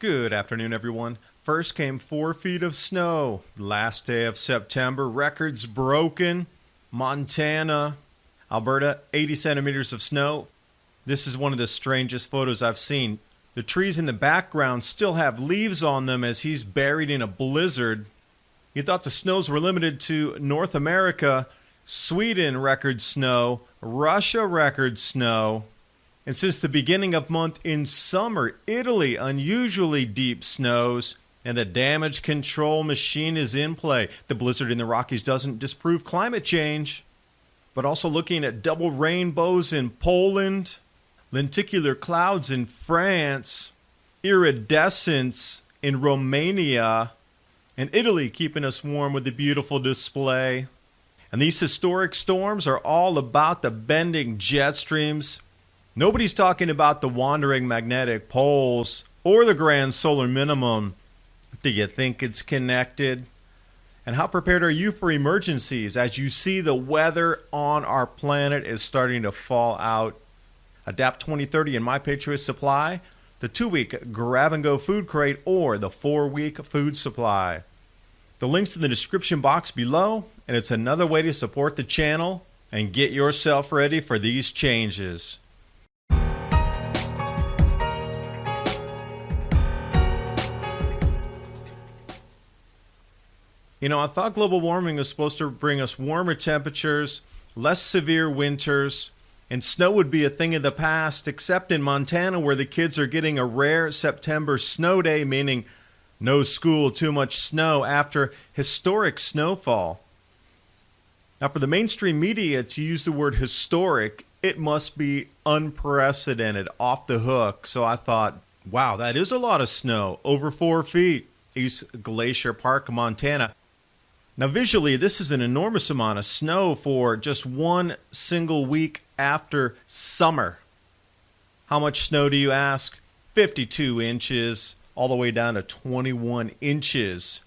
Good afternoon, everyone. First came 4 feet of snow. Last day of September, records broken. Montana, Alberta, 80 centimeters of snow. This is one of the strangest photos I've seen. The trees in the background still have leaves on them as he's buried in a blizzard. You thought the snows were limited to North America. Sweden records snow. Russia records snow. And since the beginning of month in summer, Italy, unusually deep snows, and the damage control machine is in play. The blizzard in the Rockies doesn't disprove climate change, but also looking at double rainbows in Poland, lenticular clouds in France, iridescence in Romania, and Italy keeping us warm with a beautiful display. And these historic storms are all about the bending jet streams. Nobody's talking about the wandering magnetic poles or the Grand Solar Minimum. Do you think it's connected? And how prepared are you for emergencies as you see the weather on our planet is starting to fall out? Adapt 2030 in My Patriot Supply, the 2-week grab-and-go food crate, or the 4-week food supply. The link's in the description box below, and it's another way to support the channel and get yourself ready for these changes. You know, I thought global warming was supposed to bring us warmer temperatures, less severe winters, and snow would be a thing of the past, except in Montana where the kids are getting a rare September snow day, meaning no school, too much snow after historic snowfall. Now, for the mainstream media to use the word historic, it must be unprecedented, off the hook. So I thought, wow, that is a lot of snow, over 4 feet, East Glacier Park, Montana. Now, visually, this is an enormous amount of snow for just one single week after summer. How much snow do you ask? 52 inches, all the way down to 21 inches.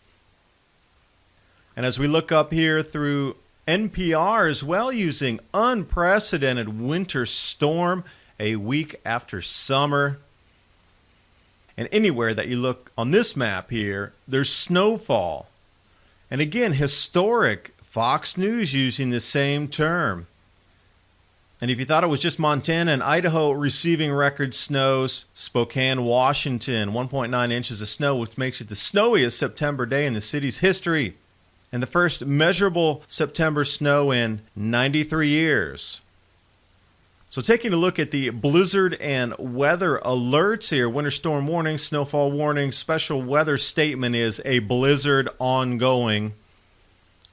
And as we look up here through NPR as well, using unprecedented winter storm a week after summer. And anywhere that you look on this map here, there's snowfall. And again, historic, Fox News using the same term. And if you thought it was just Montana and Idaho receiving record snows, Spokane, Washington, 1.9 inches of snow, which makes it the snowiest September day in the city's history, and the first measurable September snow in 93 years. So taking a look at the blizzard and weather alerts here, winter storm warning, snowfall warning, special weather statement is a blizzard ongoing.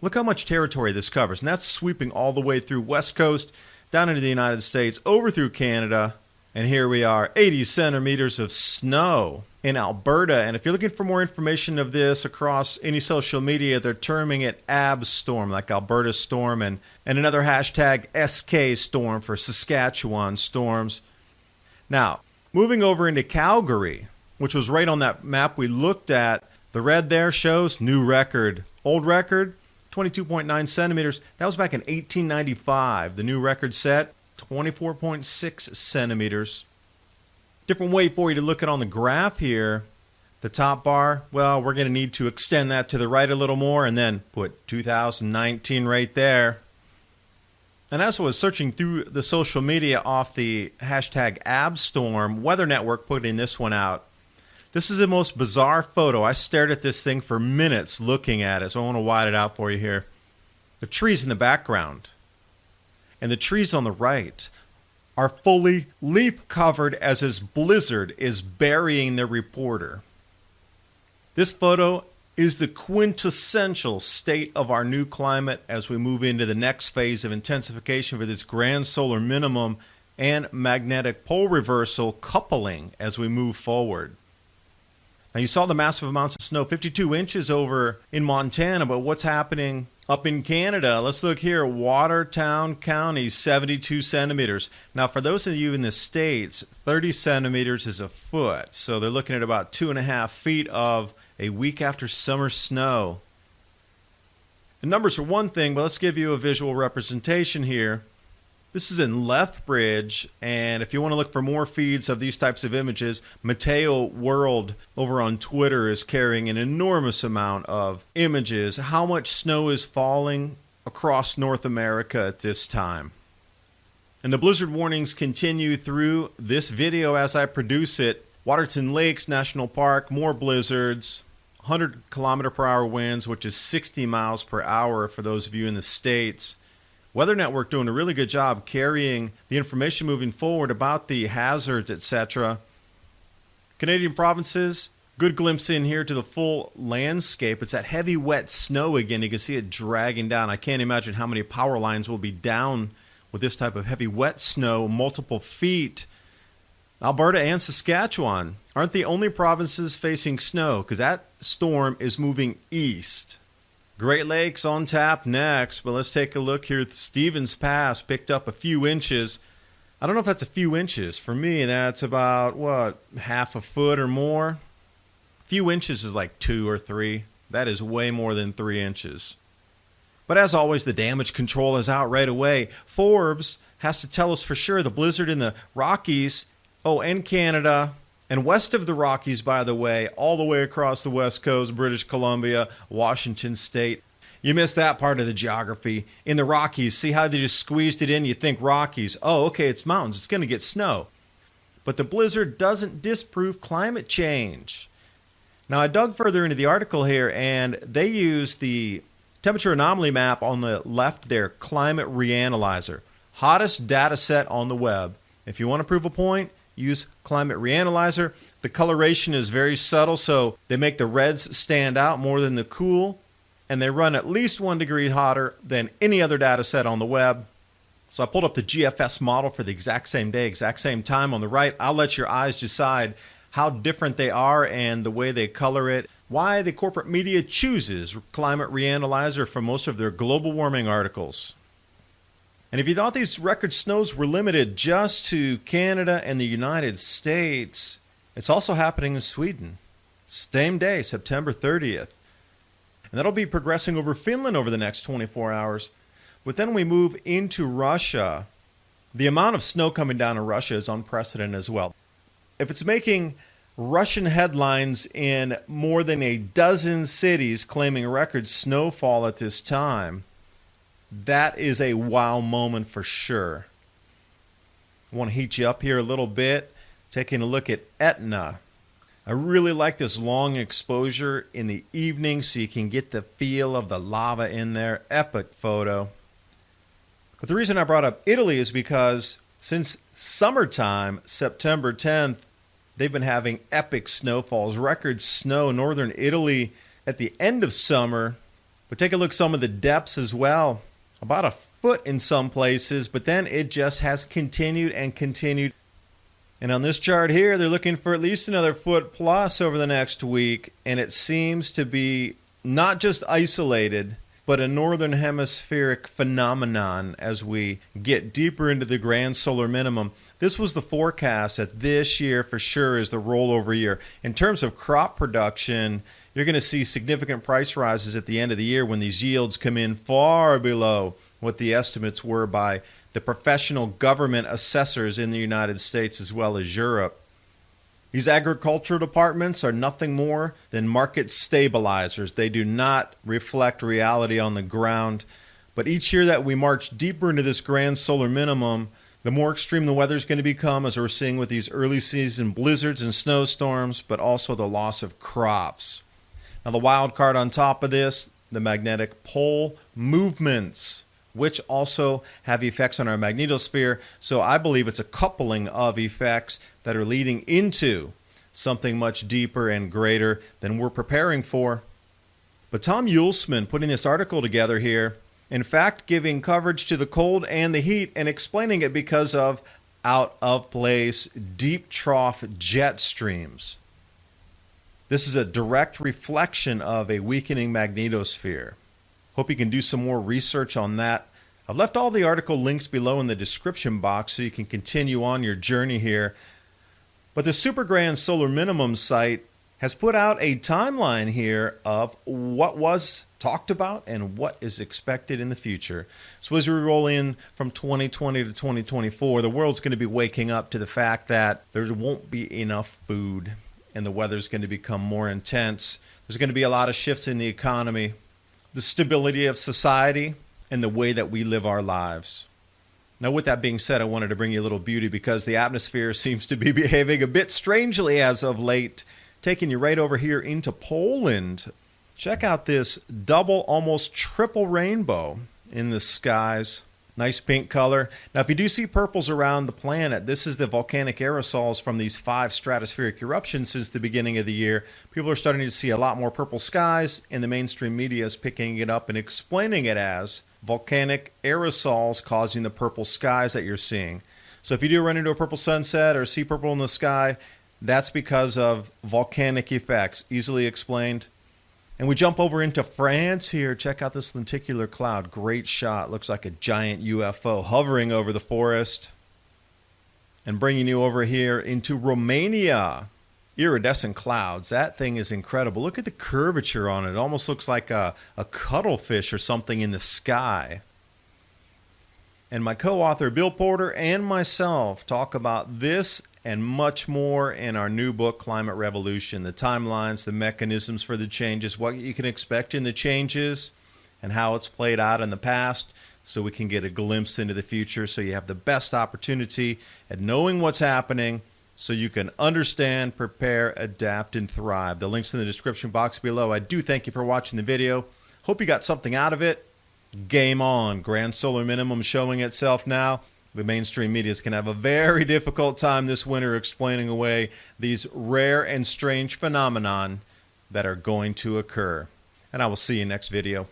Look how much territory this covers, and that's sweeping all the way through West Coast, down into the United States, over through Canada, and here we are, 80 centimeters of snow in Alberta. And if you're looking for more information of this across any social media, they're terming it AB storm, like Alberta storm, and another hashtag SK storm for Saskatchewan storms. Now, moving over into Calgary, which was right on that map we looked at, the red there shows new record. Old record, 22.9 centimeters. That was back in 1895. The new record set, 24.6 centimeters. Different way for you to look at on the graph here. The top bar, well, we're going to need to extend that to the right a little more and then put 2019 right there. And as I was searching through the social media off the hashtag AbStorm, Weather Network putting this one out. This is the most bizarre photo. I stared at this thing for minutes looking at it, so I want to wide it out for you here. The trees in the background and the trees on the right are fully leaf-covered as this blizzard is burying the reporter. This photo is the quintessential state of our new climate as we move into the next phase of intensification for this Grand Solar Minimum and magnetic pole reversal coupling as we move forward. Now, you saw the massive amounts of snow, 52 inches over in Montana, but what's happening up in Canada? Let's look here. Watertown County, 72 centimeters. Now, for those of you in the States, 30 centimeters is a foot. So they're looking at about 2.5 feet of a week after summer snow. The numbers are one thing, but let's give you a visual representation here. This is in Lethbridge, and if you want to look for more feeds of these types of images, Mateo World over on Twitter is carrying an enormous amount of images. How much snow is falling across North America at this time. And the blizzard warnings continue through this video as I produce it. Waterton Lakes National Park, more blizzards, 100-kilometer-per-hour winds, which is 60 miles per hour for those of you in the States. Weather Network doing a really good job carrying the information moving forward about the hazards, etc. Canadian provinces, good glimpse in here to the full landscape. It's that heavy, wet snow again. You can see it dragging down. I can't imagine how many power lines will be down with this type of heavy, wet snow, multiple feet. Alberta and Saskatchewan aren't the only provinces facing snow because that storm is moving east. Great Lakes on tap next, but let's take a look here. Stevens Pass picked up a few inches. I don't know if that's a few inches. For me, that's about, half a foot or more? A few inches is like 2 or 3. That is way more than 3 inches. But as always, the damage control is out right away. Forbes has to tell us for sure the blizzard in the Rockies, and Canada, and west of the Rockies, by the way, all the way across the West Coast, British Columbia, Washington State. You missed that part of the geography. In the Rockies, see how they just squeezed it in? You think Rockies. Oh, okay, it's mountains. It's going to get snow. But the blizzard doesn't disprove climate change. Now, I dug further into the article here, and they use the temperature anomaly map on the left there, Climate Reanalyzer. Hottest data set on the web. If you want to prove a point, use Climate Reanalyzer. The coloration is very subtle, so they make the reds stand out more than the cool, and they run at least 1 degree hotter than any other data set on the web. So I pulled up the GFS model for the exact same day, exact same time on the right. I'll let your eyes decide how different they are and the way they color it, why the corporate media chooses Climate Reanalyzer for most of their global warming articles. And if you thought these record snows were limited just to Canada and the United States, it's also happening in Sweden. Same day, September 30th. And that'll be progressing over Finland over the next 24 hours. But then we move into Russia. The amount of snow coming down in Russia is unprecedented as well. If it's making Russian headlines in more than a dozen cities claiming record snowfall at this time, that is a wow moment for sure. I want to heat you up here a little bit, taking a look at Etna. I really like this long exposure in the evening so you can get the feel of the lava in there. Epic photo. But the reason I brought up Italy is because since summertime, September 10th, they've been having epic snowfalls, record snow in northern Italy at the end of summer. But take a look at some of the depths as well. About a foot in some places, but then it just has continued and continued. And on this chart here, they're looking for at least another foot plus over the next week, and it seems to be not just isolated, but a northern hemispheric phenomenon as we get deeper into the Grand Solar Minimum. This was the forecast that this year for sure is the rollover year. In terms of crop production, you're going to see significant price rises at the end of the year when these yields come in far below what the estimates were by the professional government assessors in the United States as well as Europe. These agricultural departments are nothing more than market stabilizers. They do not reflect reality on the ground. But each year that we march deeper into this Grand Solar Minimum, the more extreme the weather is going to become, as we're seeing with these early season blizzards and snowstorms, but also the loss of crops. Now the wild card on top of this, the magnetic pole movements, which also have effects on our magnetosphere. So I believe it's a coupling of effects that are leading into something much deeper and greater than we're preparing for. But Tom Ulsman putting this article together here, in fact giving coverage to the cold and the heat and explaining it because of out-of-place deep trough jet streams. This is a direct reflection of a weakening magnetosphere. Hope you can do some more research on that. I've left all the article links below in the description box so you can continue on your journey here. But the Super Grand Solar Minimum site has put out a timeline here of what was talked about and what is expected in the future. So as we roll in from 2020 to 2024, the world's going to be waking up to the fact that there won't be enough food and the weather's going to become more intense. There's going to be a lot of shifts in the economy, the stability of society, and the way that we live our lives. Now, with that being said, I wanted to bring you a little beauty because the atmosphere seems to be behaving a bit strangely as of late, taking you right over here into Poland. Check out this double, almost triple rainbow in the skies. Nice pink color. Now, if you do see purples around the planet, this is the volcanic aerosols from these 5 stratospheric eruptions since the beginning of the year. People are starting to see a lot more purple skies, and the mainstream media is picking it up and explaining it as volcanic aerosols causing the purple skies that you're seeing. So if you do run into a purple sunset or see purple in the sky, that's because of volcanic effects, easily explained. And we jump over into France here. Check out this lenticular cloud. Great shot. Looks like a giant UFO hovering over the forest. And bringing you over here into Romania. Iridescent clouds. That thing is incredible. Look at the curvature on it. It almost looks like a cuttlefish or something in the sky. And my co-author Bill Porter and myself talk about this and much more in our new book, Climate Revolution. The timelines, the mechanisms for the changes, what you can expect in the changes, and how it's played out in the past, so we can get a glimpse into the future, so you have the best opportunity at knowing what's happening, so you can understand, prepare, adapt, and thrive. The link's in the description box below. I do thank you for watching the video. Hope you got something out of it. Game on. Grand Solar Minimum showing itself now. The mainstream media is going to have a very difficult time this winter explaining away these rare and strange phenomenon that are going to occur. And I will see you next video.